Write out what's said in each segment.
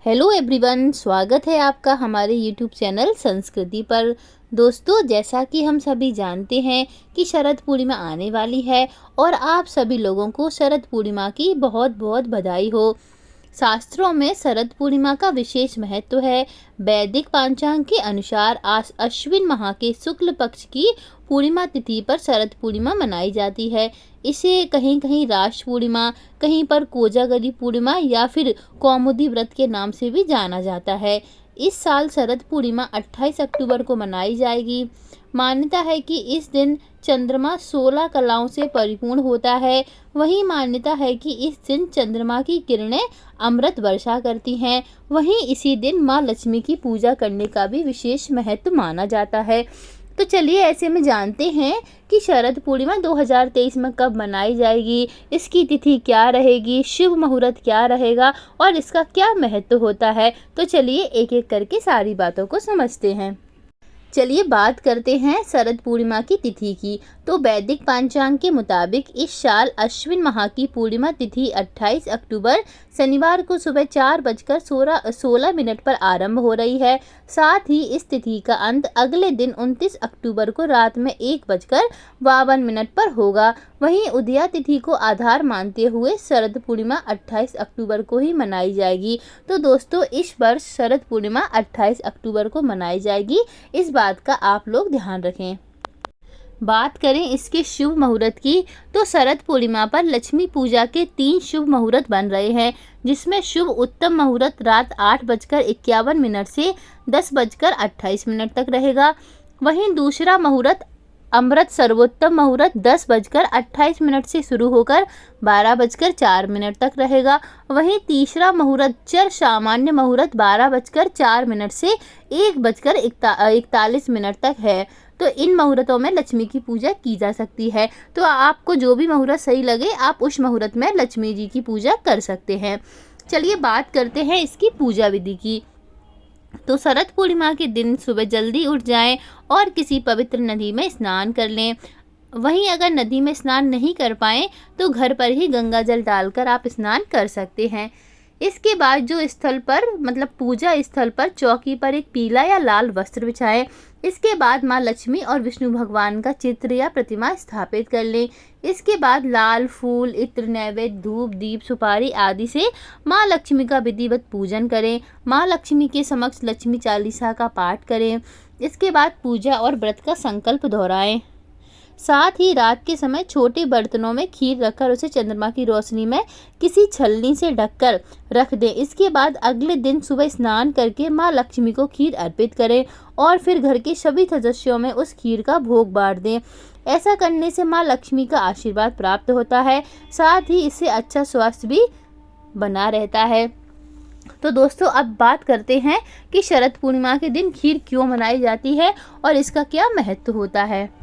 Hello everyone, स्वागत है आपका हमारे यूट्यूब चैनल संस्कृति पर। दोस्तों, जैसा कि हम सभी जानते हैं कि शरद पूर्णिमा आने वाली है और आप सभी लोगों को शरद पूर्णिमा की बहुत बहुत बधाई हो। शास्त्रों में शरद पूर्णिमा का विशेष महत्व है। वैदिक पंचांग के अनुसार अश्विन माह के शुक्ल पक्ष की पूर्णिमा तिथि पर शरद पूर्णिमा मनाई जाती है। इसे कहीं कहीं राष्ट्र पूर्णिमा, कहीं पर कोजागरी पूर्णिमा या फिर कौमुदी व्रत के नाम से भी जाना जाता है। इस साल शरद पूर्णिमा 28 अक्टूबर को मनाई जाएगी। मान्यता है कि इस दिन चंद्रमा 16 कलाओं से परिपूर्ण होता है। वहीं मान्यता है कि इस दिन चंद्रमा की किरणें अमृत वर्षा करती हैं। वहीं इसी दिन माँ लक्ष्मी की पूजा करने का भी विशेष महत्व माना जाता है। तो चलिए ऐसे में जानते हैं कि शरद पूर्णिमा 2023 में कब मनाई जाएगी, इसकी तिथि क्या रहेगी, शुभ मुहूर्त क्या रहेगा और इसका क्या महत्व होता है। तो चलिए एक एक करके सारी बातों को समझते हैं। चलिए बात करते हैं शरद पूर्णिमा की तिथि की। तो वैदिक पंचांग के मुताबिक इस साल अश्विन माह की पूर्णिमा तिथि 28 अक्टूबर शनिवार को सुबह 4:16 पर आरंभ हो रही है। साथ ही इस तिथि का अंत अगले दिन 29 अक्टूबर को रात में 1:52 पर होगा। वहीं उदया तिथि को आधार मानते हुए शरद पूर्णिमा 28 अक्टूबर को ही मनाई जाएगी। तो दोस्तों, इस वर्ष शरद पूर्णिमा 28 अक्टूबर को मनाई जाएगी, इस बात का आप लोग ध्यान रखें। बात करें इसके शुभ मुहूर्त की, तो शरद पूर्णिमा पर लक्ष्मी पूजा के 3 शुभ मुहूर्त बन रहे हैं, जिसमें शुभ उत्तम मुहूर्त रात 8:51 से 10:28 तक रहेगा। वहीं दूसरा मुहूर्त अमृत सर्वोत्तम मुहूर्त 10:28 से शुरू होकर 12:04 तक रहेगा। वहीं तीसरा मुहूर्त चर सामान्य मुहूर्त 12:04 से 1:41 तक है। तो इन मुहूर्तों में लक्ष्मी की पूजा की जा सकती है। तो आपको जो भी मुहूर्त सही लगे आप उस मुहूर्त में लक्ष्मी जी की पूजा कर सकते हैं। चलिए बात करते हैं इसकी पूजा विधि की। तो शरद पूर्णिमा के दिन सुबह जल्दी उठ जाएं और किसी पवित्र नदी में स्नान कर लें। वहीं अगर नदी में स्नान नहीं कर पाएं तो घर पर ही गंगा जल डालकर आप स्नान कर सकते हैं। इसके बाद जो स्थल पर पूजा स्थल पर चौकी पर एक पीला या लाल वस्त्र बिछाएं। इसके बाद माँ लक्ष्मी और विष्णु भगवान का चित्र या प्रतिमा स्थापित कर लें। इसके बाद लाल फूल, इत्र, नैवेद्य, धूप, दीप, सुपारी आदि से माँ लक्ष्मी का विधिवत पूजन करें। माँ लक्ष्मी के समक्ष लक्ष्मी चालीसा का पाठ करें। इसके बाद पूजा और व्रत का संकल्प दोहराएं। साथ ही रात के समय छोटे बर्तनों में खीर रखकर उसे चंद्रमा की रोशनी में किसी छलनी से ढककर रख दें। इसके बाद अगले दिन सुबह स्नान करके माँ लक्ष्मी को खीर अर्पित करें और फिर घर के सभी सदस्यों में उस खीर का भोग बांट दें। ऐसा करने से माँ लक्ष्मी का आशीर्वाद प्राप्त होता है। साथ ही इससे अच्छा स्वास्थ्य भी बना रहता है। तो दोस्तों, अब बात करते हैं कि शरद पूर्णिमा के दिन खीर क्यों मनाई जाती है और इसका क्या महत्व होता है।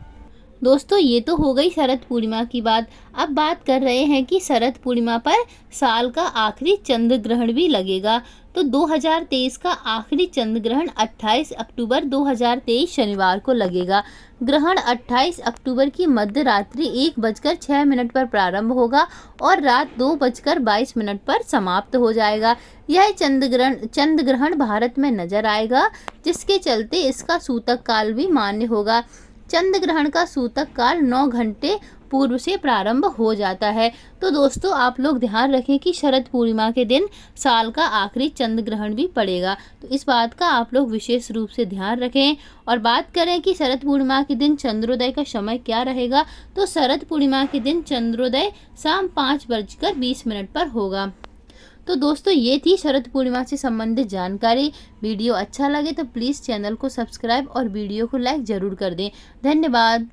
दोस्तों, ये तो हो गई शरद पूर्णिमा की बात। अब बात कर रहे हैं कि शरद पूर्णिमा पर साल का आखिरी चंद्र ग्रहण भी लगेगा। तो 2023 का आखिरी चंद्र ग्रहण 28 अक्टूबर 2023 शनिवार को लगेगा। ग्रहण 28 अक्टूबर की मध्य रात्रि 1:06 पर प्रारंभ होगा और रात 2:22 पर समाप्त हो जाएगा। यह चंद्र ग्रहण भारत में नजर आएगा, जिसके चलते इसका सूतक काल भी मान्य होगा। चंद्र ग्रहण का सूतक काल 9 घंटे पूर्व से प्रारंभ हो जाता है। तो दोस्तों, आप लोग ध्यान रखें कि शरद पूर्णिमा के दिन साल का आखिरी चंद्र ग्रहण भी पड़ेगा। तो इस बात का आप लोग विशेष रूप से ध्यान रखें। और बात करें कि शरद पूर्णिमा के दिन चंद्रोदय का समय क्या रहेगा, तो शरद पूर्णिमा के दिन चंद्रोदय शाम 5:20 पर होगा। तो दोस्तों, ये थी शरद पूर्णिमा से संबंधित जानकारी। वीडियो अच्छा लगे तो प्लीज़ चैनल को सब्सक्राइब और वीडियो को लाइक ज़रूर कर दें। धन्यवाद।